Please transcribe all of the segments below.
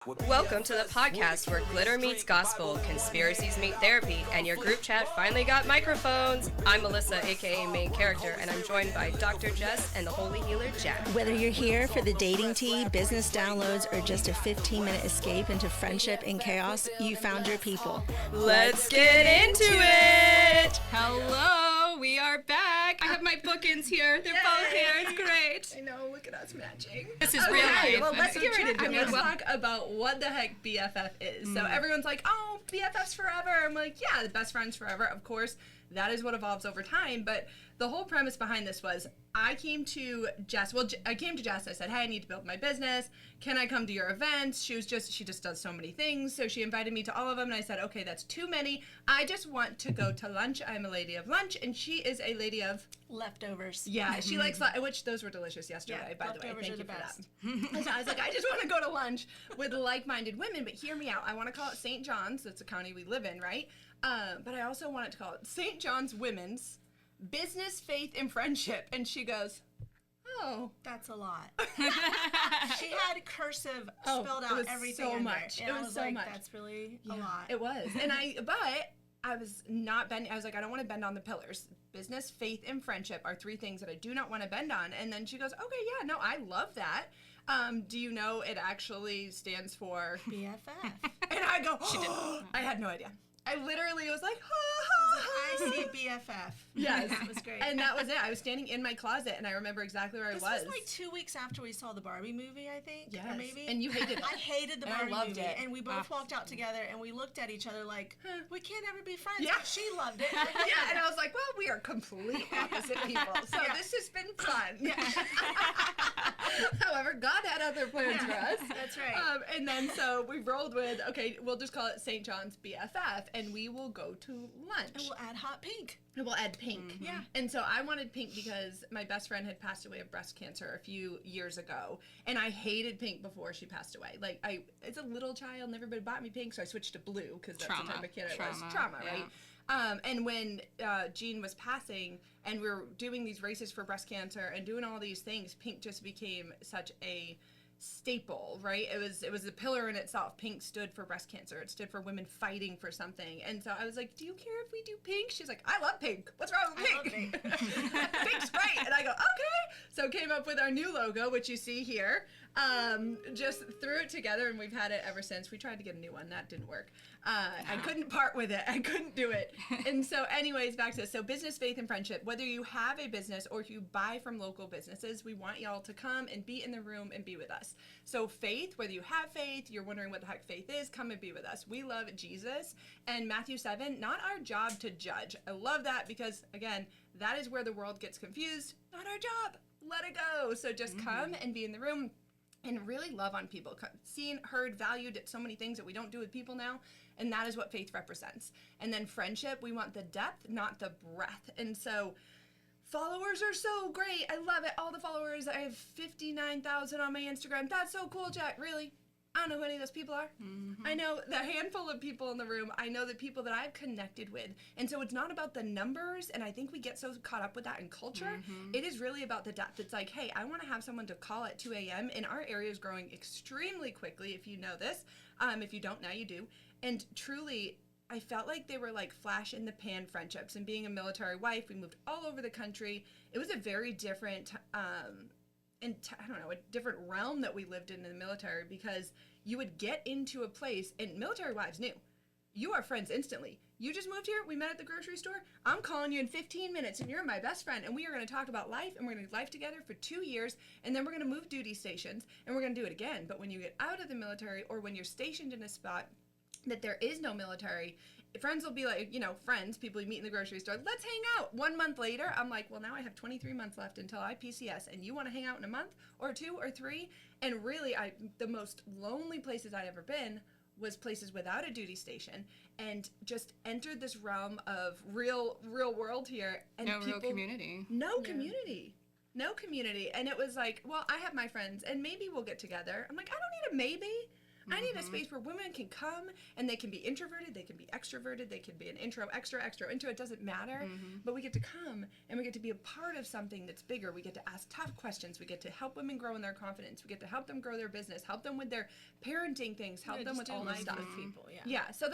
Welcome to the podcast where glitter meets gospel, conspiracies meet therapy, and your group chat finally got microphones. I'm Melissa, aka main character, and I'm joined by Dr. Jess and the holy healer Jac. Whether you're here for the dating tea, business downloads, or just a 15-minute escape into friendship and chaos, you found your people. Let's get into it! Hello, we are back. I have my bookends here. They're both here. It's great. I know, look at us matching. This is real life. Well, let's get right into it. Let's well, talk about what the heck BFF is. So everyone's like, oh, BFFs forever. I'm like, yeah, the best friends forever. Of course, that is what evolves over time. But the whole premise behind this was I came to Jess. Well, I came to Jess. I said, hey, I need to build my business. Can I come to your events? She just does so many things. So she invited me to all of them. And I said, okay, that's too many. I just want to go to lunch. I'm a lady of lunch. And she is a lady of Leftovers. Yeah, she likes, which those were delicious yesterday, by the way. Thank you for best. that. So I was like, I just want to go to lunch with like-minded women, but hear me out. I want to call it St. John's. That's a county we live in, right? But I also wanted to call it St. John's Women's Business, Faith, and Friendship. And she goes, oh. That's a lot. She had cursive spelled out everything so in much. there. It And was I was so like, much. that's really a lot. It was. But I was not bending. I was like, I don't want to bend on the pillars. Business, faith, and friendship are three things that I do not want to bend on. And then she goes, okay, yeah, no, I love that. Do you know it actually stands for BFF. And I go, she didn't. I had no idea. I literally was like, ha, ha, ha. I see BFF. Yes. That was great. And that was it. I was standing in my closet, and I remember exactly where This I was. was like 2 weeks after we saw the Barbie movie, I think. Yes. Or maybe. And you hated it. I hated the And I Barbie loved movie. it. And we both walked out together and we looked at each other like, we can't ever be friends. Yeah. She loved it. Yeah, and I was like, well, we are complete opposite people. So this has been fun. However, God had other plans for us. That's right. And then so we rolled with, okay, we'll just call it St. John's BFF, and we will go to lunch. And we'll add hot pink. And we'll add pink. Yeah. And so I wanted pink because my best friend had passed away of breast cancer a few years ago, and I hated pink before she passed away. Like, as a little child, never been bought me pink, so I switched to blue because that's the type of kid I was. Trauma, right? And when Jean was passing and we were doing these races for breast cancer and doing all these things, pink just became such a staple, right? It was a pillar in itself. Pink stood for breast cancer. It stood for women fighting for something. And so I was like, do you care if we do pink? She's like, I love pink. What's wrong with pink? Pink's great. And I go, okay. So came up with our new logo, which you see here. Just threw it together, and we've had it ever since. We tried to get a new one. That didn't work. I couldn't part with it. I couldn't do it. And so anyways, back to this. So business, faith, and friendship. Whether you have a business or if you buy from local businesses, we want y'all to come and be in the room and be with us. So faith, whether you have faith, you're wondering what the heck faith is, come and be with us. We love Jesus. And Matthew 7, not our job to judge. I love that because, again, that is where the world gets confused. Not our job. Let it go. So just come and be in the room and really love on people. Seen, heard, valued at so many things that we don't do with people now. And that is what faith represents. And then friendship, we want the depth, not the breadth. And so followers are so great. I love it. All the followers. I have 59,000 on my Instagram. That's so cool, Jac. Really? I don't know who any of those people are. I know the handful of people in the room. I know the people that I've connected with. And so it's not about the numbers, and I think we get so caught up with that in culture. It is really about the depth. It's like, hey, I want to have someone to call at 2 a.m., and our area is growing extremely quickly, if you know this. If you don't, now you do. And truly, I felt like they were like flash in the pan friendships. And being a military wife, we moved all over the country. It was a very different a different realm that we lived in the military, because you would get into a place, and military wives knew, you are friends instantly. You just moved here, we met at the grocery store, I'm calling you in 15 minutes, and you're my best friend, and we are going to talk about life, and we're going to do life together for 2 years, and then we're going to move duty stations, and we're going to do it again. But when you get out of the military, or when you're stationed in a spot that there is no military, friends will be like, friends, people you meet in the grocery store, let's hang out. 1 month later, I'm like, well, now I have 23 months left until I PCS, and you want to hang out in a month or 2 or 3? And really, the most lonely places I'd ever been was places without a duty station, and just entered this realm of real world here. And real community. No community. And it was like, well, I have my friends, and maybe we'll get together. I'm like, I don't need a maybe. I need a space where women can come and they can be introverted, they can be extroverted, they can be an intro, extra, intro, it doesn't matter. But we get to come and we get to be a part of something that's bigger. We get to ask tough questions. We get to help women grow in their confidence. We get to help them grow their business, help them with their parenting things, help them with all the stuff. People, Yeah, so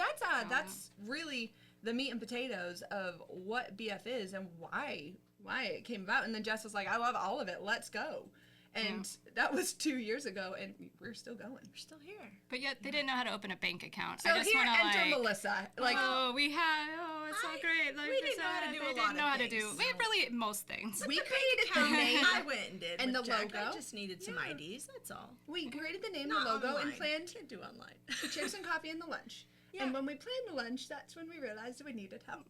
that's really the meat and potatoes of what BF is and why it came about. And then Jess was like, I love all of it. Let's go. And that was 2 years ago, and we're still going. We're still here. But yet they didn't know how to open a bank account. So I just here want to enter Melissa. Like, it's so great. Like, we didn't know how to do a lot of They didn't know how to do. things. Really, most things. we created the name. I went and did. And with the Jack. logo. I just needed some IDs. That's all. We created the name, Not the logo, online. and planned Can't do online. the chips and coffee and the lunch. Yeah. And when we planned the lunch, that's when we realized we needed help.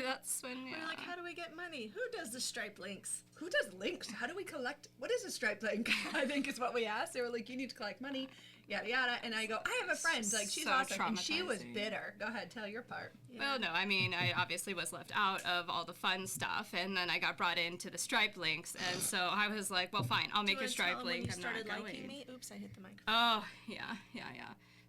That's when, We're like, how do we get money? Who does the stripe links? Who does links? How do we collect? What is a stripe link? I think is what we asked. They were like, you need to collect money, yada yada. And I go, I have a friend. Like, she's So awesome. And she was traumatizing. bitter. Go ahead, tell your part. Well, no, I mean, I obviously was left out of all the fun stuff, and then I got brought into the stripe links, and so I was like, well, fine, I'll make a stripe link. You I'm started not liking going. me. Oops, I hit the microphone. Oh, yeah.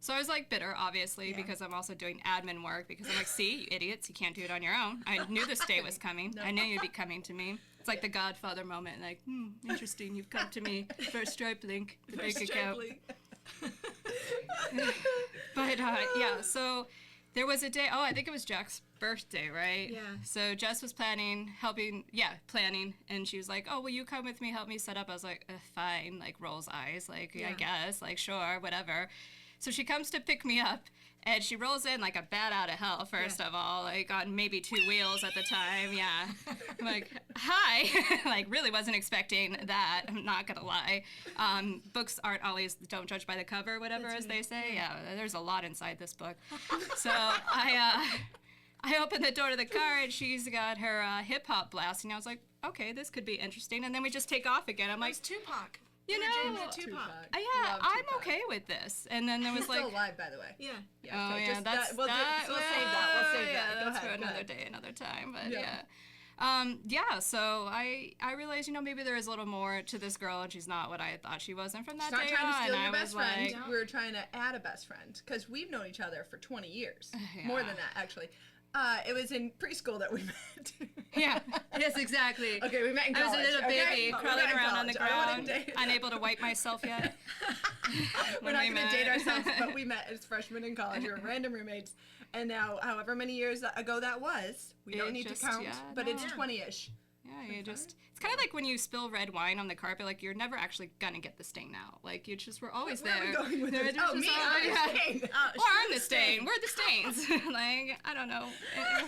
So I was like bitter, obviously, because I'm also doing admin work, because I'm like, see, you idiots, you can't do it on your own. I knew this day was coming. I knew you'd be coming to me. It's like the Godfather moment, like, interesting, you've come to me for a stripe link, the bank account. But, yeah, so there was a day, I think it was Jack's birthday, right? Yeah. So Jess was planning, and she was like, oh, will you come with me, help me set up? I was like, fine, like, rolls eyes, like, I guess, like, sure, whatever. So she comes to pick me up, and she rolls in like a bat out of hell, first of all, like on maybe 2 wheels at the time, I'm like, hi. Like, really wasn't expecting that, I'm not gonna lie. Books aren't always, don't judge by the cover, whatever, as they say. Yeah, there's a lot inside this book. So I opened the door to the car, and she's got her hip-hop blasting. I was like, okay, this could be interesting. And then we just take off again. I'm like, It's Tupac. you know, Tupac. yeah, Love I'm Tupac. okay with this. And then there was He's like, still alive, by the way. Yeah. oh okay, yeah, just that's we'll save that. We'll save that. Go that's ahead, for go another ahead. day, another time. But Yeah. so I realized, maybe there is a little more to this girl, and she's not what I had thought she was. And from that It's not day trying to on, steal I your was best friend. like, We were trying to add a best friend because we've known each other for 20 years. Yeah. More than that, actually. It was in preschool that we met. yeah, yes, exactly. Okay, we met in I was college. a little okay? baby We crawling met in around on the college. I ground, wouldn't date- unable to wipe myself yet. We're when not we going to met. date ourselves, but we met as freshmen in college. We were random roommates. And now, however many years ago that was, we don't It need just- to count, yeah, but no. it's 20-ish. Yeah, you just, it's kind of like when you spill red wine on the carpet, like you're never actually gonna get the stain out. Like you just, we're always Where are we there. going with They're this? just Oh, me? all- I'm yeah. the stain. Or I'm the stain. We're the stains. Like, I don't know.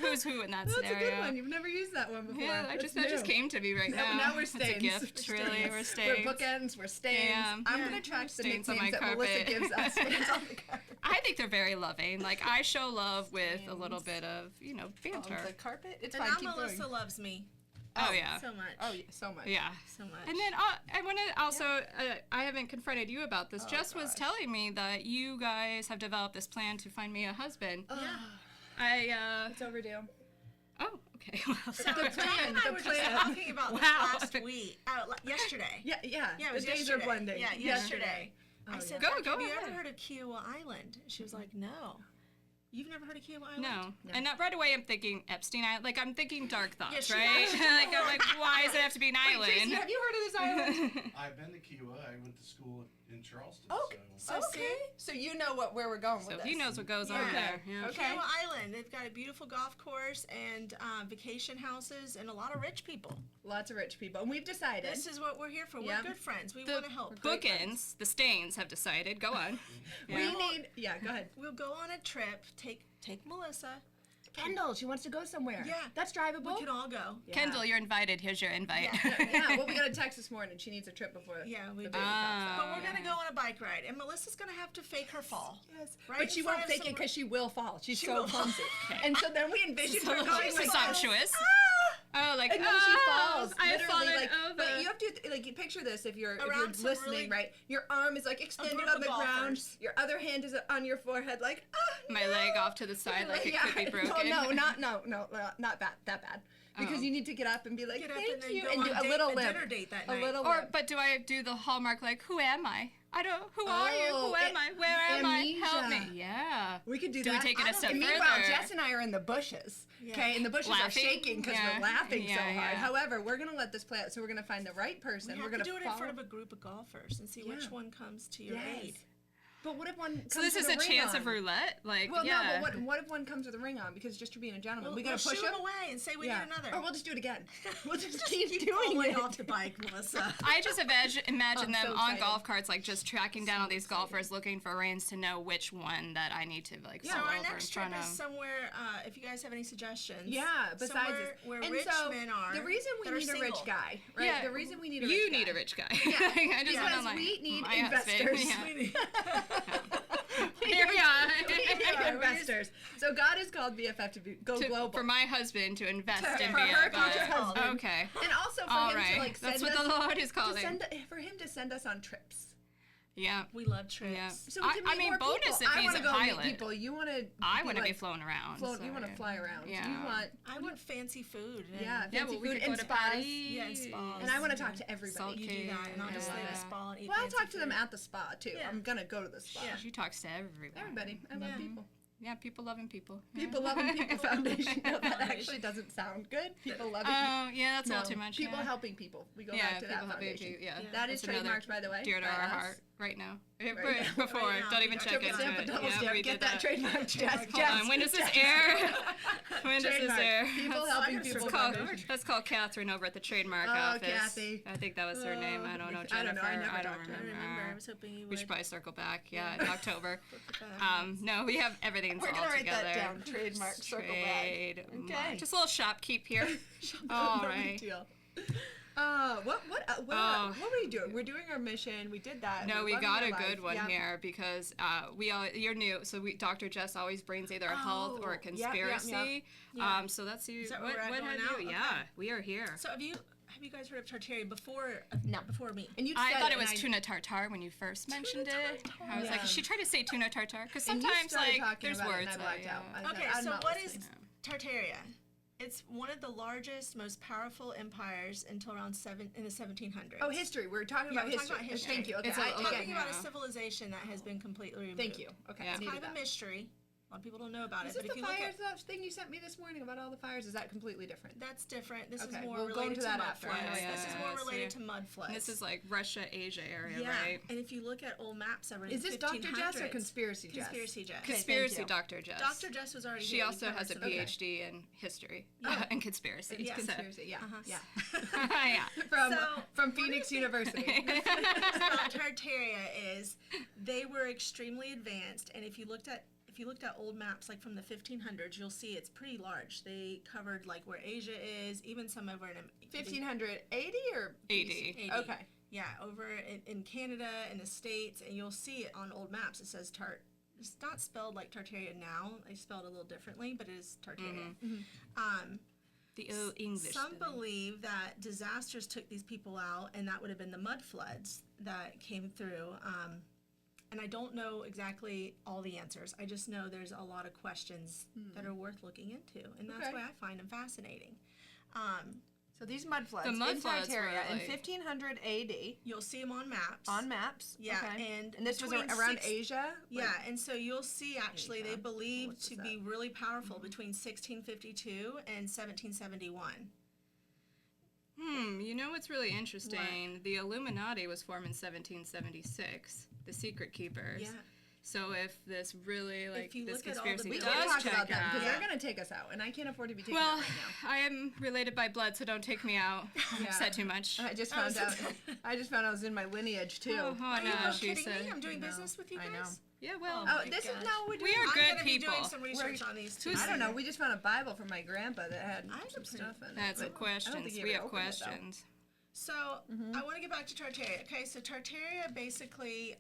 Who's who in that That's scenario? a good one. You've never used that one before. Yeah, that just new. came to me right now. Now we're It's stains. a gift, We're really. stains. We're stains. We're bookends. We're stains. Yeah. I'm Yeah. going to track the Stains on nicknames my that Melissa carpet. gives us. Stains on the carpet. I think they're very loving. Like, I show love with a little bit of, banter. The carpet? It's And fine. now Keep Melissa going. loves me. Oh, yeah. So much. Oh, yeah, so much. Yeah. So much. And then I want to also, I haven't confronted you about this. Jess was telling me that you guys have developed this plan to find me a husband. Yeah. It's overdue. Oh, okay. Well, So The Jack and I plan, were the just plan. talking about this Wow. last week. Yesterday. Yeah. Yeah, it was the days yesterday. are blending. Yeah, yesterday. I said, Go Jack, have you ahead. ever heard of Kiowa Island? She was like, no. You've never heard of Kiowa Island? No. And that right away I'm thinking Epstein Island. Like, I'm thinking dark thoughts, she right? was. Like, I'm like, why does it have to be an Wait, island? Tracy, have you heard of this island? I've been to Kiowa. I went to school in Charleston. Okay. So. Okay. So you know where we're going So with this. he knows what goes on Yeah. there. Yeah. Okay. Kiowa Island. They've got a beautiful golf course and vacation houses and a lot of rich people. Lots of rich people. And we've decided. This is what we're here for. Yeah. We're good friends. We The want to help. bookends, the stains have decided. Go on. we Yeah. need. Yeah, go ahead. We'll go on a trip. Take Melissa. Kendall, she wants to go somewhere. Yeah. That's drivable. We can all go. Yeah. Kendall, you're invited. Here's your invite. Yeah, well, we got a text this morning. She needs a trip before. Yeah, we the do. baby comes out. But we're going to go on a bike ride. And Melissa's going to have to fake her fall. Yes. Right But she in front won't of fake some- it because she will fall. She's She so will fall. clumsy. And so then we envision her going like presumptuous. Oh, like, and then she falls. I've literally, fallen like, over. but you have to like you picture this if you're Around some listening, really right? Your arm is like extended group on of the ground. golfers. Your other hand is on your forehead, like My leg off to the side like it could be broken. No, not that bad. Because Oh. you need to get up and be like, Get up thank and then you, go and on do a a little a limp. dinner date that A night. little Or, limp. but do I do the hallmark like, who am I? I don't. Who are you? Who am I? Where am I? Help me. amnesia. Yeah. We could do Do that. we take it a step and further? meanwhile, Jess and I are in the bushes. Okay, and the bushes are Laughing? shaking because Yeah. we're laughing so Yeah, hard. yeah. However, we're gonna let this play out. So we're gonna find the right person. We We're have gonna to do it follow. in front of a group of golfers and see which one comes to your aid. But what if one comes So this with is a ring chance on? of roulette? Like, Well, yeah. no, but what if one comes with a ring on? Because just for being a gentleman, we gotta we'll push shoot him him away and say we need another. Or we'll just do it again. We'll just keep doing falling it. off the bike, Melissa. I just imagine I'm them so on excited. golf carts, like just tracking down all these golfers, looking for reins to know which one that I need to like So fall our over next in trip front is of. somewhere. If you guys have any suggestions. Yeah, besides somewhere this. where And rich so, men are. the reason we that are need a rich single. guy, right? Yeah, The reason we need a rich You guy. need a rich guy. Yeah. I just Because want to we need my investors. Husband. Yeah. Here we are. We need investors. So God has called BFF to go global. For my husband to invest in for her BFF. husband. Okay. And also for All him right. to like send That's what us, the Lord is to calling. for him to send us on trips. Yeah. We love trips. Yeah. So we can I meet mean, more bonus people. if I he's want a to go pilot. meet people. You want to? I want to be flown around. You want to fly around. Yeah. You want? I want fancy food. And Yeah, Yeah, fancy well, we food could go and to spas. Paris. Yeah, and spas. And I want to talk to everybody. You do that, and I'll just lay at a Yeah. spa and eat Well, I'll fancy talk to them food. at the spa too. Yeah. I'm gonna go to the spa. Yeah. She talks to everyone. Everybody, I love people. Yeah, people loving people. People loving people foundation. No, that actually doesn't sound good. People loving people. Oh, yeah, that's a little too much. People yeah. helping people. We go Yeah, back to that people helping foundation. people. Yeah, That is That's another trademarked, by the way. dear to by our us. heart right now. Right now. Before, Right now. don't even check Triple into stamp and it. double Yeah, stamp. we Get did that trademark, Jess. Hold on, when does this air? When does this Trademark. air? People helping people. Let's call Catherine over at the trademark Oh, office. Kathy. I think that was her name. I don't know. Jennifer. I don't know. I never don't talked to her. I remember. remember. I was hoping you would. We should probably circle back. Yeah, in October. Put that No, we have everything's We're all gonna write together. that down. Trademark, circle back. Okay. Just a little shopkeep here. All No right. big deal. What were you doing? We're doing our mission. We did that. No, We're we loving got our a life. good one Yeah. here because you're new, so Dr. Jess always brings either a health or a Yep, yep, conspiracy. Yeah. So that's you. Is that what where we're at have going you? now? Yeah, Okay. we are here. So have you guys heard of Tartaria before? No. Before me. And you I said thought it was and tuna tartare when you first mentioned it. I was like, Yeah. she tried to say tuna tartare because And you sometimes started like talking there's about it words. and I blacked out. I said, Okay, I'm so not what listening. is Tartaria? It's one of the largest, most powerful empires until around in the 1700s. Oh, history. We're talking Yeah, about we're history. talking about history. Thank you. Okay. It's a- Talking Yeah. about a civilization that has been completely removed. Thank you. Okay. Yeah. I It's needed kind of a that. mystery. A lot of people don't know about Is it. this But if the you look fires at thing you sent me this morning about all the fires? Is that completely different? that's different. This Okay, is more we'll go related into to that mud after. floods. Oh, yeah, This is yeah, more I see. related to mud floods. And this is like Russia, Asia area, yeah. right? And if you look at old maps that were in Is this Dr. Jess or 1500s Conspiracy Jess? Conspiracy Jess. Conspiracy you. Dr. Jess. Dr. Jess was already She here. We also covered has a some of that. PhD in history Yeah. and conspiracy. Yeah. so- Conspiracy. Yeah. Uh-huh. Yeah. yeah. From Phoenix University. about Tartaria is they were extremely advanced, and if you looked at old maps like from the 1500s, you'll see it's pretty large. They covered like where Asia is, even some over in 1580 or 80. 80. Okay. Yeah, over in Canada and the States, and you'll see it on old maps. It says It's not spelled like Tartaria now. They spelled it a little differently, but it is Tartaria. The old English. Some spelling. believe that disasters took these people out, and that would have been the mud floods that came through. And I don't know exactly all the answers. I just know there's a lot of questions that are worth looking into, and that's Okay. why I find them fascinating. So these mud floods The mud in floods were, Tartaria in like- 1500 AD You'll see them on maps. on maps. Yeah, Okay. and this was between around six- Asia. Yeah, and so you'll see actually they Asia. believe What's to that? be really powerful between 1652 and 1771. You know what's really interesting? The Illuminati was formed in 1776. The Secret Keepers. Yeah. So if this really If you this look at all the conspiracy We It does can talk check about them because out, they're going to take us out, and I can't afford to be taken well, out right now. I am related by blood, so don't take me out. Yeah. I've said too much. I just found out. I just found I was in my lineage too. Oh, Are you no, not she kidding said. me? I'm doing business with you I guys. know. Yeah, well, Oh, Oh, my this is gosh. no. We're doing. we are I'm good gonna be people. doing some research on these two. I don't know. We just found a Bible from my grandpa that had I have some a pretty- stuff in it. That's some but I don't think questions. he We ever have opened it, though. questions. So I want to get back to Tartaria. Okay, so Tartaria basically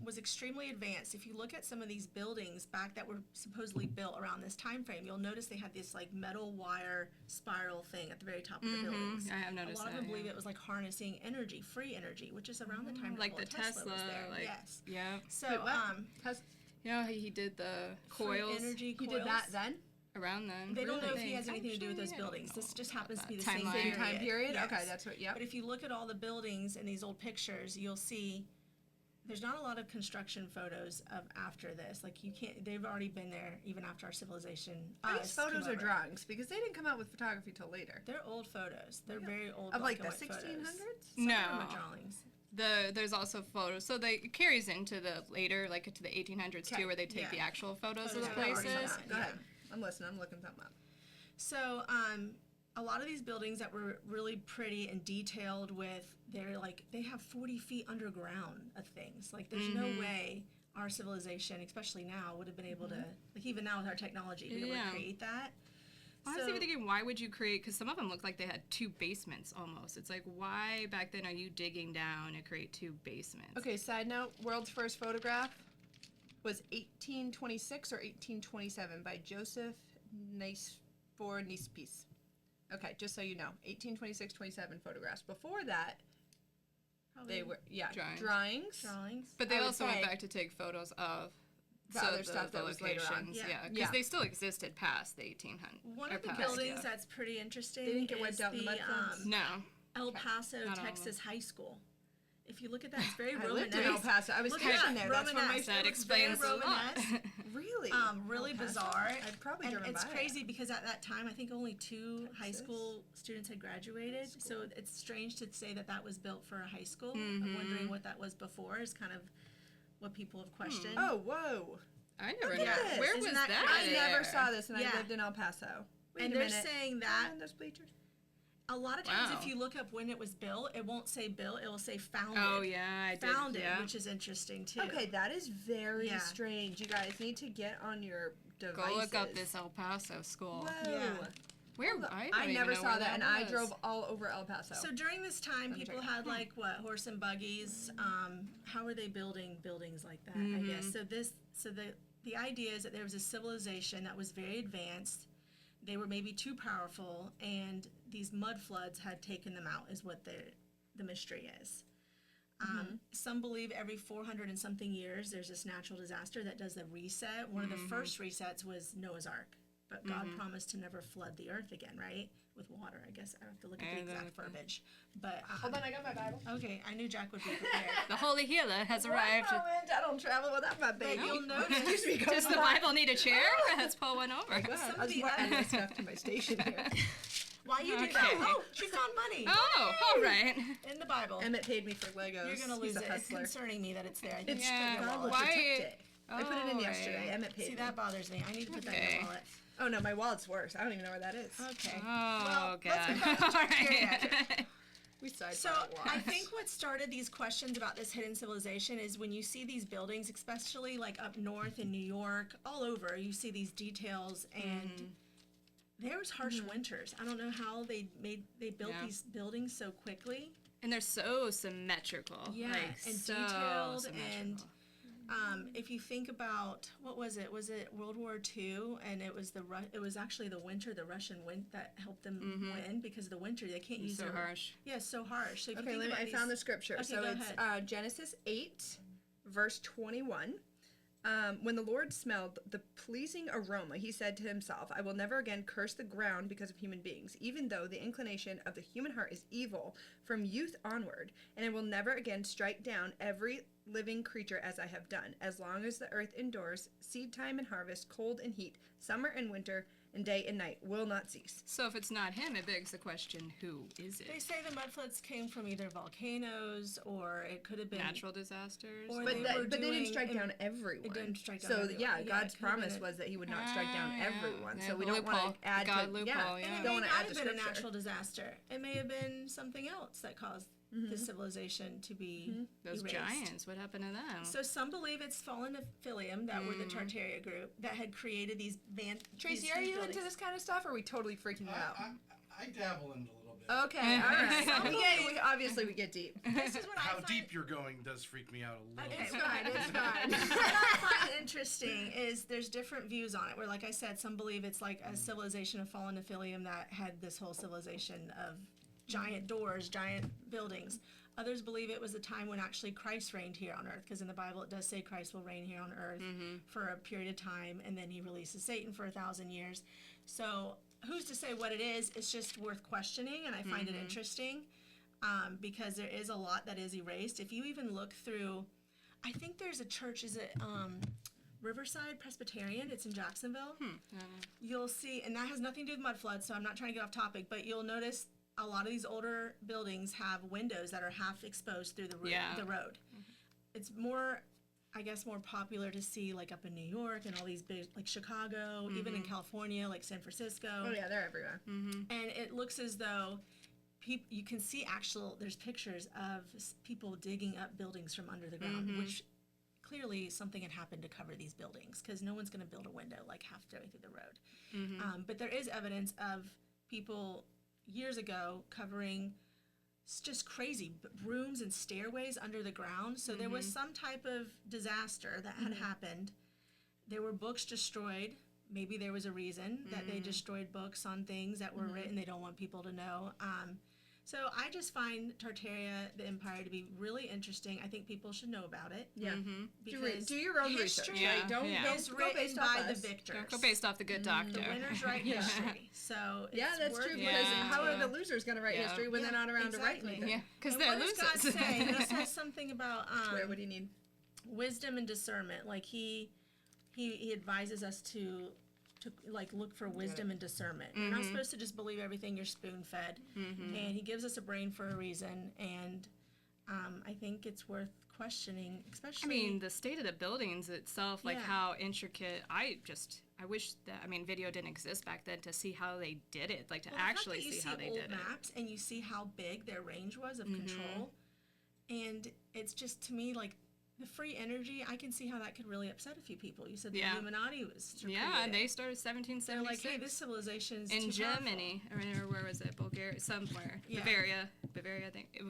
was extremely advanced. If you look at some of these buildings back that were supposedly built around this time frame, you'll notice they had this like metal wire spiral thing at the very top of the buildings. I have noticed A lot of that, them believe yeah. it was like harnessing energy, free energy, which is around the time Like Nikola the Tesla was Tesla, there. like Yes. yeah. So Wait, what? Yeah, he did the free coils energy He coils. did that then. around then. They don't know if Really? he has anything to do with those Actually, I don't buildings. This know just about happens to be the that. same Timeline. period. Same time period. Yes. Okay, that's what. Yep. But if you look at all the buildings in these old pictures, you'll see there's not a lot of construction photos of after this. Like you can't. They've already been there even after our civilization. Are these photos or drawings? Because they didn't come out with photography till later. They're old photos. They're very old. Of like the black and white 1600s? photos. No. Some of them are drawings. There's also photos, so it carries into the later, like to the 1800s too, where they take the actual photos of the places. Go ahead. I'm listening. I'm looking something up. So, a lot of these buildings that were really pretty and detailed they have 40 feet underground of things. Like, there's no way our civilization, especially now, would have been able to, like, even now with our technology, be able to create that. I was even thinking, why would you create, because some of them look like they had 2 basements almost. It's like, why back then are you digging down to create 2 basements? Okay, side note, world's first photograph was 1826 or 1827 by Joseph Nispis. Okay, just so you know, 1826-27 photographs. Before that, they were drawings. But they also went back to take photos of other stuff that was later on. Yeah, because they still existed past the 1800s. One of the buildings that's pretty interesting They didn't get wiped out in the mud floods? No. El Paso, Texas High School. If you look at that, it's very I Romanesque. lived in El Paso. I was teaching there. That's where my That explains a lot. Really? Really bizarre. I've probably driven it's by crazy because at that time, I think only 2 high school students had graduated. So it's strange to say that was built for a high school. I'm wondering what that was before is kind of what people have questioned. Oh, whoa. I never Look know. at this. Where Isn't was that that? crazy? I never saw this, and Yeah. I lived in El Paso. Wait And a they're minute. saying that those bleachers. a lot of times Wow. if you look up when it was built, it won't say built, it will say founded. Oh, yeah, I did. Founded, Yeah. which is interesting too. Okay, that is very Yeah. strange. You guys need to get on your devices. Go look up this El Paso school. Whoa. Yeah. Where? I never even know saw where that, and I was. drove all over El Paso. So during this time, me people check it had like horse and buggies. How are they building buildings like that? I guess so. The idea is that there was a civilization that was very advanced. They were maybe too powerful, and these mud floods had taken them out. Is what the mystery is. Some believe every 400 and something years there's this natural disaster that does the reset. One of the first resets was Noah's Ark, but God promised to never flood the earth again, right? With water, I guess. I have to look at the exact verbiage. But Hold on, I got my Bible. okay, I knew Jack would be prepared. The Holy Healer has arrived. One moment, I don't travel without my baby. You'll notice. Excuse me, Does the Bible need a chair? Let's pull one over. I was more adding stuff to my station here. Why you do Okay. that? Oh, she found money. Oh, all right. In the Bible. Emmett paid me for Legos. You're gonna He's lose a it. It's hustler. concerning me that it's there. I think It's you should put it in your God will wallet. Why- protect it. I put it in Oh, yesterday. right. Emmett paid See, me. that bothers me. I need to put that in Okay. your wallet. Oh no, my wallet's worse. I don't even know where that is. Okay. Oh, God. let's All right. We sidebar So a lot. I think what started these questions about this hidden civilization is when you see these buildings, especially like up north in New York, all over, you see these details and there was harsh winters. I don't know how they built Yeah. these buildings so quickly. And they're so symmetrical. Yeah, like, and so detailed, symmetrical. and if you think about what was it? Was it World War II? And it was it was actually the winter, the Russian wind that helped them win because of the winter. They can't use so their harsh. Yeah, so harsh. So if you Okay, think let me, about I these, found the scripture. Okay, So go it's ahead. Genesis 8, verse 21. When the Lord smelled the pleasing aroma, he said to himself, I will never again curse the ground because of human beings, even though the inclination of the human heart is evil from youth onward, and I will never again strike down every living creature as I have done, as long as the earth endures, seed time and harvest, cold and heat, summer and winter, and day and night will not cease. So if it's not him, it begs the question, who is They it? say the mud floods came from either volcanoes or it could have been Natural disasters? Or But, they that, were but they didn't doing- strike it- down everyone. it didn't strike down so everyone. yeah, Yeah, God's it could've been promise a- was that he would not strike down yeah. everyone. Yeah, So we the don't want loophole. to add God to loophole, yeah. yeah. And it Don't may want not to add have to been a scripture. natural disaster. It may have been something else that caused this civilization to be Those erased. giants, what happened to them? So some believe it's fallen Nephilim that were the Tartaria group that had created these Tracy, these are you buildings. into this kind of stuff, or are we totally freaking you out? I dabble into a little bit. Okay, all right. Obviously we get deep. This is what How I find, deep you're going does freak me out a little It's bit. fine, it's fine. What I find interesting is there's different views on it, where, like I said, some believe it's like a civilization of fallen Nephilim that had this whole civilization of giant doors, giant buildings. Others believe it was a time when actually Christ reigned here on earth, because in the Bible it does say Christ will reign here on earth for a period of time, and then he releases Satan for 1,000 years. So who's to say what it is? It's just worth questioning, and I find it interesting because there is a lot that is erased. If you even look through I think there's a church, is it Riverside Presbyterian? It's in Jacksonville. You'll see, and that has nothing to do with mud floods, so I'm not trying to get off topic, but you'll notice a lot of these older buildings have windows that are half exposed through the road. It's more, I guess, more popular to see like up in New York and all these big, like Chicago, even in California, like San Francisco. Oh yeah, they're everywhere. And it looks as though you can see there's pictures of people digging up buildings from under the ground, which clearly something had happened to cover these buildings, because no one's going to build a window like halfway through the road. But there is evidence of people years ago covering just crazy rooms and stairways under the ground. So there was some type of disaster that had happened. There were books destroyed. Maybe there was a reason that they destroyed books on things that were written they don't want people to know. So I just find Tartaria, the Empire, to be really interesting. I think people should know about it. Yeah. Because Do your own research. Right? Don't is go written based off by the us. victors. Don't go based off the good doctor. The winners write history. So it's That's worth true, because how are the losers going to write history when they're not around to write anything? Yeah, because And they're what does God losers. say? It says something about Where, what do you need? wisdom and discernment. Like he advises us to like look for wisdom and discernment. You're not supposed to just believe everything you're spoon fed. And he gives us a brain for a reason. And I think it's worth questioning, especially. I mean, the state of the buildings itself, like how intricate. I wish that, video didn't exist back then to see how they did it, like to actually see how they did it. Maps and you see how big their range was of control. And it's just, to me, like, the free energy, I can see how that could really upset a few people. You said the Illuminati was and they started 1776. They're like, hey, this civilization is in too Germany, or where was it? Bulgaria, somewhere. Yeah. Bavaria, I think.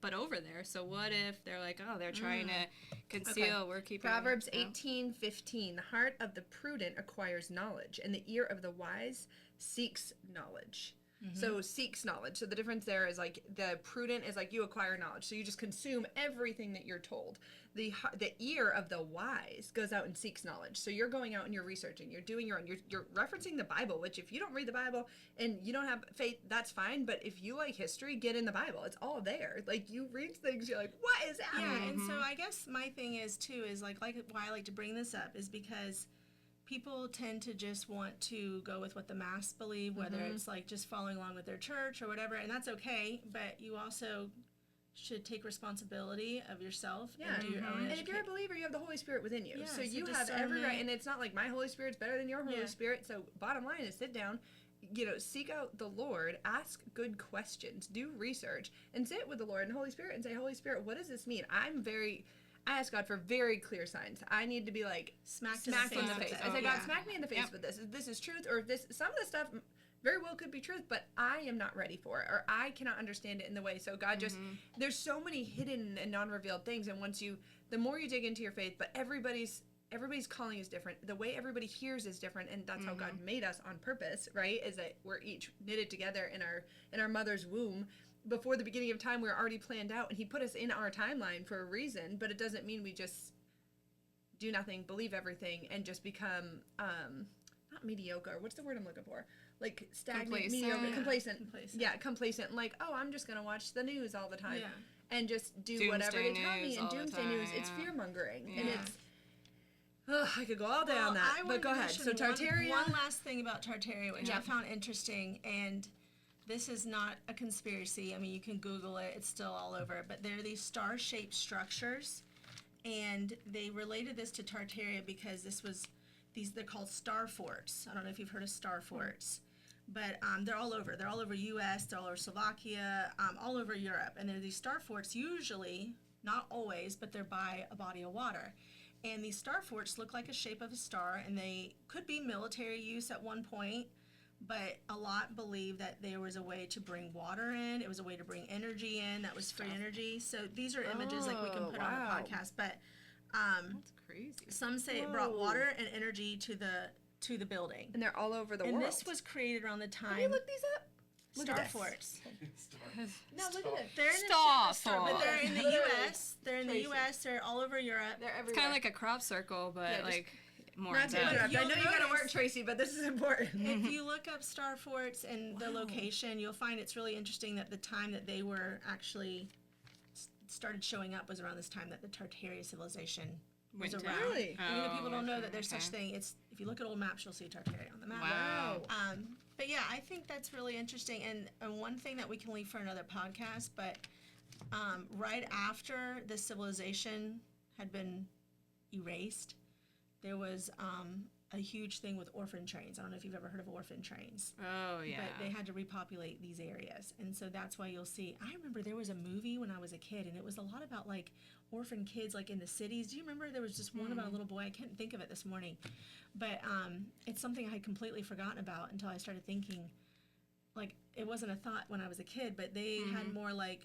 But over there. So what if they're like, oh, they're trying to conceal? We're keeping Proverbs 18:15. The heart of the prudent acquires knowledge, and the ear of the wise seeks knowledge. So seeks knowledge. So the difference there is like the prudent is like you acquire knowledge. So you just consume everything that you're told. The ear of the wise goes out and seeks knowledge. So you're going out and you're researching. You're doing your own. You're referencing the Bible, which if you don't read the Bible and you don't have faith, that's fine. But if you like history, get in the Bible. It's all there. Like you read things, you're like, what is happening? Yeah, and so I guess my thing is too is like why I like to bring this up is because people tend to just want to go with what the mass believe, whether it's like just following along with their church or whatever, and that's okay, but you also should take responsibility of yourself and do your own And if you're a believer, you have the Holy Spirit within you. Yeah, so it's you a have every right, discernment. and it's not like my Holy Spirit's better than your Holy Spirit. So bottom line is sit down, seek out the Lord, ask good questions, do research, and sit with the Lord and Holy Spirit and say, Holy Spirit, what does this mean? I ask God for very clear signs. I need to be like smacked in the face. I say, God, smack me in the face with this. If this is truth, or if some of the stuff very well could be truth, but I am not ready for it, or I cannot understand it in the way. So God there's so many hidden and non-revealed things, and the more you dig into your faith, but everybody's calling is different. The way everybody hears is different, and that's how God made us on purpose, right? Is that we're each knitted together in our mother's womb. Before the beginning of time, we were already planned out, and he put us in our timeline for a reason, but it doesn't mean we just do nothing, believe everything, and just become, not mediocre. What's the word I'm looking for? Like stagnant, mediocre, complacent. Yeah, complacent. Like, oh, I'm just going to watch the news all the time and just do whatever they tell me. And doomsday news, it's fear-mongering. And it's, I could go all day on that, but go ahead. So Tartaria. One last thing about Tartaria, which I found interesting, and this is not a conspiracy. I mean, you can Google it. It's still all over. But there are these star-shaped structures, and they related this to Tartaria because they're called star forts. I don't know if you've heard of star forts, but they're all over. They're all over U.S., they're all over Slovakia, all over Europe. And they're these star forts usually, not always, but they're by a body of water. And these star forts look like a shape of a star, and they could be military use at one point, but a lot believe that there was a way to bring water in. It was a way to bring energy in. That was free energy. So these are images like we can put on a podcast. But That's crazy. some say it brought water and energy to the building. And they're all over the world. And this was created around the time. Can you look these up? Star forts. No, look at it. They're in Stop. but they're in the U.S. They're in the U.S. They're all over Europe. They're everywhere. It's kind of like a crop circle, but like more Not to in depth. interrupt. I know you gotta notice- work, Tracy, but this is important. If you look up star forts and the location, you'll find it's really interesting that the time that they were actually started showing up was around this time that the Tartaria civilization was Went around. down. Really? People don't know that there's okay. such thing. It's if you look at old maps, you'll see Tartaria on the map. Wow. But yeah, I think that's really interesting. And one thing that we can leave for another podcast, but right after the civilization had been erased, there was a huge thing with orphan trains. I don't know if you've ever heard of orphan trains. Oh, yeah. But they had to repopulate these areas. And so that's why you'll see, I remember there was a movie when I was a kid, and it was a lot about like orphan kids like in the cities. Do you remember there was just one about a little boy? I couldn't think of it this morning. But it's something I had completely forgotten about until I started thinking, like, it wasn't a thought when I was a kid, but they had more like,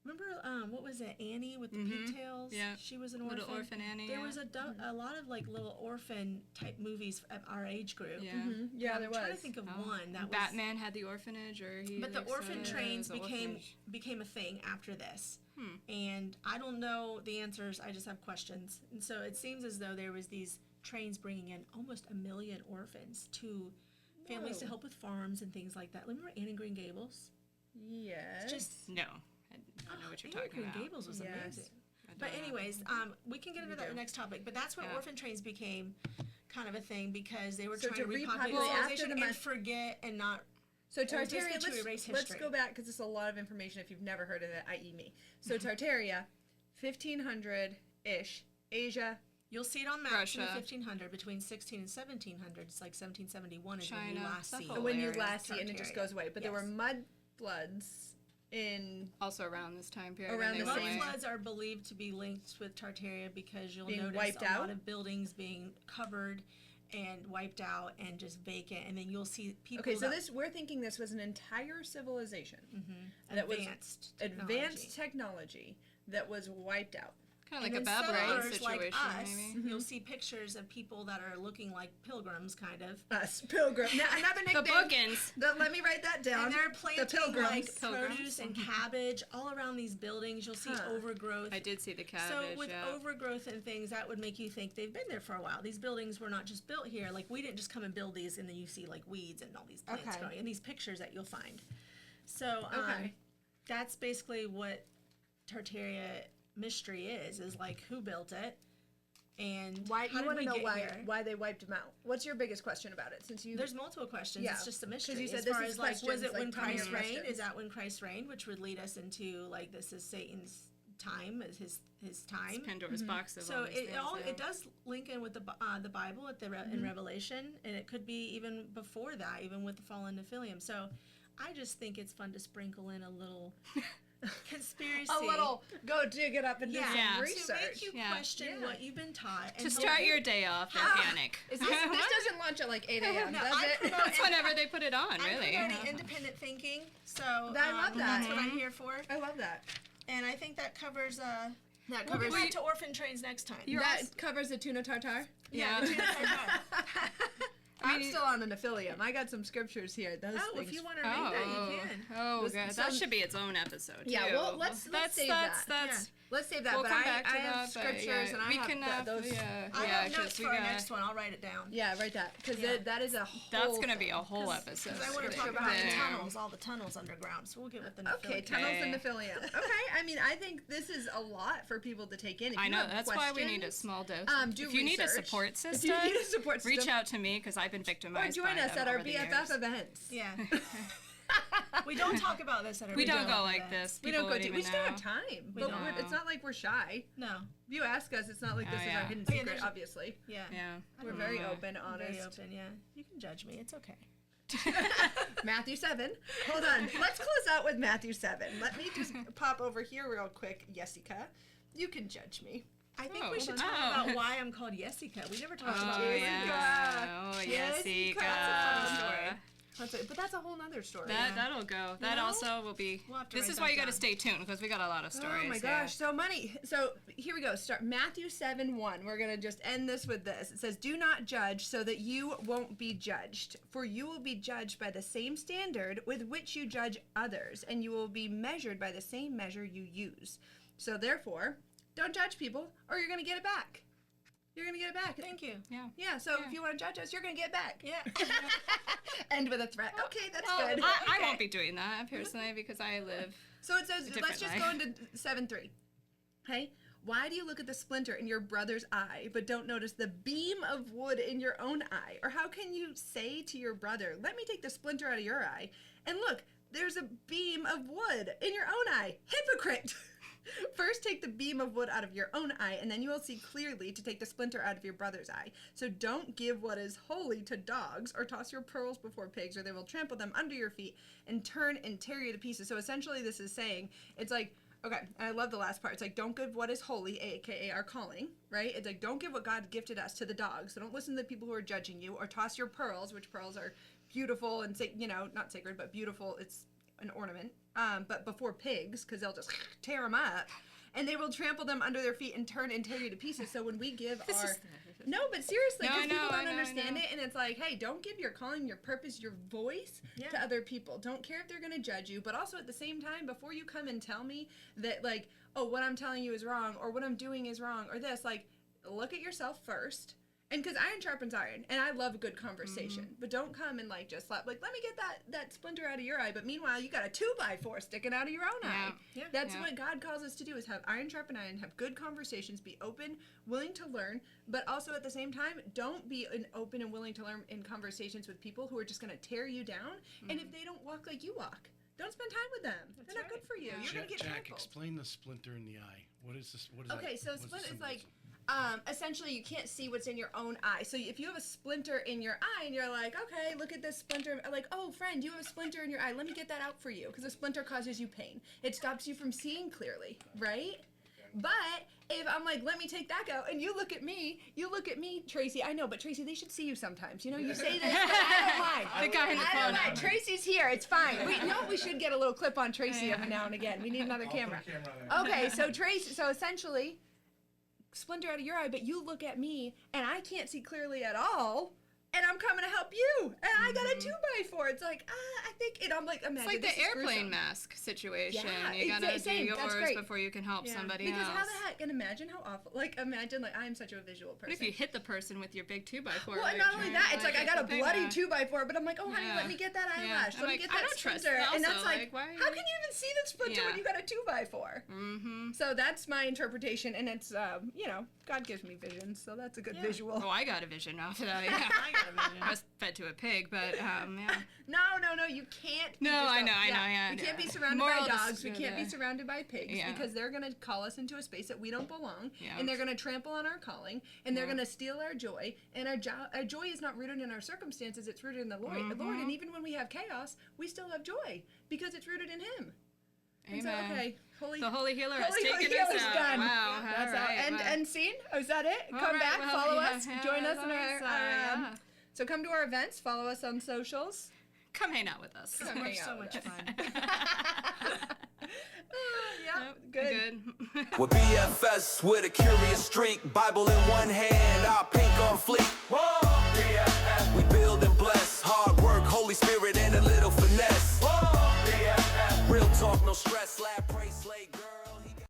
remember, what was it, Annie with the pigtails? Yeah. She was an orphan. Little Orphan Annie. There yeah. was a lot of like little orphan type movies at our age group. Yeah. Yeah, I'm there trying to was. think of one that was. Batman had the orphanage, or he. But the like, orphan said- trains it was an orphanage. became a thing after this. And I don't know the answers. I just have questions. And so it seems as though there was these trains bringing in almost 1 million orphans to families to help with farms and things like that. Remember Anne and Green Gables? Yes. It's just No, I don't know what you're Anne and talking Green about. Gables was Yes. amazing. I But don't know. anyways, we can get into that next topic. But that's when Yeah. orphan trains became kind of a thing because they were So trying to to repopulate repopulate after civilization the and forget and not. So It was Tartaria, basically to erase let's history. go back because it's a lot of information if you've never heard of it, i.e. me. So Tartaria, 1500-ish, Asia. You'll see it on maps in the Russia. 1500, between 16 and 1700. It's like 1771 is when you China, last that see. whole When you area. last see it and it just Tartaria. goes away. But there were Yes. mud floods in... Also around this time period. Around when they the Mud went same- away. floods are believed to be linked with Tartaria because you'll Being notice wiped a out? lot of buildings being covered and wiped out and just vacant, and then you'll see people. Okay, so that- we're thinking this was an entire civilization that was advanced technology that was wiped out. Kind of And like a then Babylon settlers situation, like us, maybe. you'll see pictures of people that are looking like pilgrims, kind of. Us, pilgrim. Now, another The nickname. bookends. Let me write that down. And they're the planting pilgrims. like Pilgrims. produce and cabbage all around these buildings. You'll see overgrowth. I did see the cabbage. So with yeah. overgrowth and things, that would make you think they've been there for a while. These buildings were not just built here. Like, we didn't just come and build these and then you see like weeds and all these plants Okay. growing. And these pictures that you'll find. So Okay. that's basically what Tartaria mystery is like who built it and Why how you did want to we know get why here? why they wiped them out? What's your biggest question about it? Since you There's multiple questions. Yeah. It's just a mystery. 'Cause you said as this far is as like, was questions, it like, when tell me your Christ reigned? questions. Is that when Christ reigned, which would lead us into like this is Satan's time, is his time. Pandora's box of So all these things, yeah. it does link in with the Bible at in Revelation, and it could be even before that, even with the fallen Nephilim. So I just think it's fun to sprinkle in a little conspiracy. a little go dig it up and do yeah, some Yeah. to research. make you Yeah. question Yeah. what you've been taught. To and start don't- your day off in panic. Is this doesn't launch at like 8 a.m. No, does I it? promote It's whenever they put it on, I'm really. promoting independent thinking, so I love that. That's what I'm here for, I love that. and I think that covers. That We'll covers get back to orphan trains next time. that covers the tuna tartare. Yeah. the tuna tartare. I'm still on an affiliate. I got some scriptures here. Those Oh, things. if you want to read that, you can. Oh, Was- God. so- That should be its own episode. Yeah, too. well, let's save that. That's Let's save that. We'll but come I back to have that. but, scriptures yeah, and I we have can those. Yeah, I yeah, have notes we for our got. next one. I'll write it down. Yeah, write that because Yeah. that is a whole. That's gonna be thing. a whole episode. Because I want to right talk about the there. tunnels, all the tunnels underground. So we'll get with the Okay, Nephilim. tunnels and Okay. Nephilim. Okay, I mean, I think this is a lot for people to take in. If I you know. have That's why we need a questions, small dose. do if you need a research. support If system, you need a support reach system. out to me because I've been Or victimized. join by us them at our over the BFF years. events. Yeah. We don't talk about this at our We don't BFF go like events. this. We People don't go would deep. We even still know. have time, We but don't. it's not like we're shy. No. If you ask us, it's not like this is yeah. our hidden Oh, yeah, secret, there's- obviously. Yeah. Yeah. We're very Yeah. open, I'm very honest. open, yeah. You can judge me. It's okay. Matthew 7. Hold on. Let's close out with Matthew 7. Let me just pop over here real quick, Jessica. You can judge me. I think Oh, we should oh. talk about why I'm called Jessica. We never talked about Oh, Jessica. yeah. Oh, Jessica. Jessica. That's a funny story. But that's a whole nother story. That'll go. That know? also will be. We'll have to This write is why that you got to down. stay tuned because we got a lot of stories. Oh my yeah. gosh, so many. So here we go. Start Matthew 7:1. We're gonna just end this with this. It says, "Do not judge, so that you won't be judged. For you will be judged by the same standard with which you judge others, and you will be measured by the same measure you use. So therefore, don't judge people, or you're gonna get it back. You're gonna get it back. Thank you. Yeah. Yeah. So if you want to judge us, you're gonna get it back. Yeah. End with a threat. Okay, that's Well, good. I won't be doing that personally because I live So it says, let's just go into 7:3. Okay? Why do you look at the splinter in your brother's eye, but don't notice the beam of wood in your own eye? Or how can you say to your brother, let me take the splinter out of your eye, and look, there's a beam of wood in your own eye? Hypocrite! First take the beam of wood out of your own eye, and then you will see clearly to take the splinter out of your brother's eye. So don't give what is holy to dogs, or toss your pearls before pigs, or they will trample them under your feet and turn and tear you to pieces. So essentially this is saying, it's like, okay, and I love the last part. It's like, don't give what is holy, aka our calling, right? It's like, don't give what God gifted us to the dogs. So don't listen to the people who are judging you, or toss your pearls, which pearls are beautiful and, not sacred, but beautiful. It's an ornament. But before pigs, because they'll just tear them up, and they will trample them under their feet and turn and tear you to pieces. So when we give no, but seriously, because people don't understand it, and it's like, hey, don't give your calling, your purpose, your voice to other people. Don't care if they're going to judge you, but also at the same time, before you come and tell me that, like, oh, what I'm telling you is wrong, or what I'm doing is wrong, or this, like, look at yourself first. And because iron sharpens iron, and I love a good conversation, but don't come and, like, just let me get that splinter out of your eye, but meanwhile, you got a 2x4 sticking out of your own eye. Yeah. That's what God calls us to do, is have iron sharpen iron, have good conversations, be open, willing to learn, but also at the same time, don't be open and willing to learn in conversations with people who are just going to tear you down, and if they don't walk like you walk, don't spend time with them. They're not good for you. You're going to get Jack, trampled. explain the splinter in the eye. What is this? What is Okay, that? so What's the splinter is like, symbolism? essentially you can't see what's in your own eye. So if you have a splinter in your eye and you're like, okay, look at this splinter. Like, oh, friend, you have a splinter in your eye. Let me get that out for you, because a splinter causes you pain. It stops you from seeing clearly, right? But if I'm like, let me take that out, and you look at me, Tracy. I know, but Tracy, they should see you sometimes. You know, you say this, but I don't mind. The guy in the I don't corner. mind. Tracy's here. It's fine. We should get a little clip on Tracy every now and again. We need another I'll camera. put a camera there. Okay, so Tracy, so essentially, splinter out of your eye, but you look at me, and I can't see clearly at all, and I'm coming to help you, and I got a 2x4. It's like, I think, and I'm like, imagine It's like this the is airplane gruesome. mask situation. Yeah, You gotta do same. That's yours great. before you can help somebody Because else. how the heck, and imagine how awful, like, imagine, like, I'm such a visual person. What if you hit the person with your big 2x4? Well, and not only that, it's like I got a bloody 2x4, but I'm like, oh, honey, Yeah. let me get that Yeah. eyelash. I'm Let me like, get I that don't trust splinter. that And that's also, like, why are how you- can you even see the splinter when Yeah. you got a 2x4? Mm-hmm. So that's my interpretation, and it's, God gives me visions, so that's a good visual. Oh, I got a vision off of that. Yeah. I got a vision. I was fed to a pig, but yeah. No, you can't. feed No, I yourself. know, yeah. We can't be Yeah. surrounded Moral by of the dogs. We can't be story. surrounded by pigs, Yeah. because they're going to call us into a space that we don't belong, Yeah. and they're going to trample on our calling, and they're Yeah. going to steal our joy, and our joy is not rooted in our circumstances, it's rooted in the Lord. Mm-hmm. And even when we have chaos, we still have joy, because it's rooted in Him. And so, Amen. okay, The Holy Healer has Holy taken Healer's us out. done. Wow. That's all out. right, And well. and scene. Oh, is that it? All Come right, back, well, follow yeah, us, yeah, join us in that's our yeah. so come to our events, follow us on socials. Come hang out with us. Come We're hang so out much with us. fun. Yeah, Yep, good. Good. We're BFS with a curious streak, Bible in one hand, our pink on fleek. Whoa, BFF. We build and bless, hard work, Holy Spirit, and a little finesse. Whoa, BFF. Real talk, no stress, lab praise.